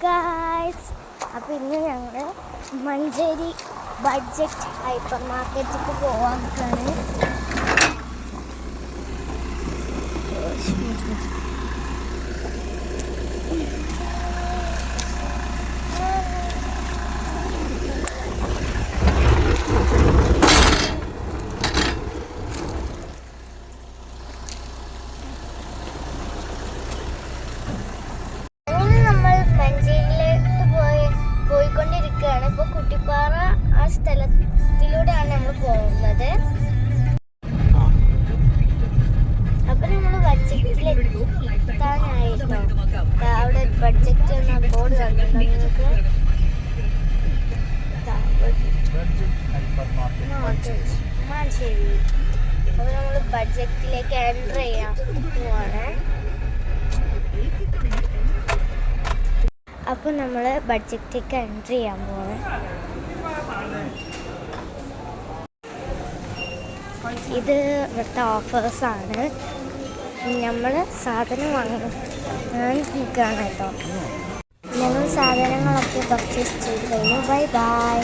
Guys, അപ്പോൾ ഇന്ന് ഞങ്ങൾ മഞ്ചേരി ബഡ്ജറ്റ് ഹൈപ്പർ മാർക്കറ്റിലേക്ക് പോകാൻ നിൽക്കുകയാണ്. പോയിക്കൊണ്ടിരിക്കുകയാണ്. ഇപ്പോൾ കുട്ടിപ്പാറ ആ സ്ഥലത്തിലൂടെയാണ് നമ്മൾ പോകുന്നത്. അപ്പം നമ്മൾ ബഡ്ജറ്റിലെത്താനായിരുന്നു. അവിടെ ബഡ്ജറ്റ് എന്ന ബോർഡ് കണ്ടിട്ടുണ്ടോ നിങ്ങൾക്ക്? ശരി. അപ്പോൾ നമ്മൾ ബഡ്ജറ്റിലേക്ക് എൻ്റർ ചെയ്യാൻ പോവാണ്. അപ്പോൾ നമ്മൾ ബഡ്ജറ്റിലേക്ക് എൻ്റർ ചെയ്യാൻ പോവാണ്. ഇത് ഇവിടുത്തെ ഓഫേഴ്സാണ്. നമ്മൾ സാധനം വാങ്ങാൻ നിൽക്കുകയാണ് കേട്ടോ. ഞങ്ങൾ സാധനങ്ങളൊക്കെ പർച്ചേസ് ചെയ്ത് കഴിഞ്ഞു. Bye bye.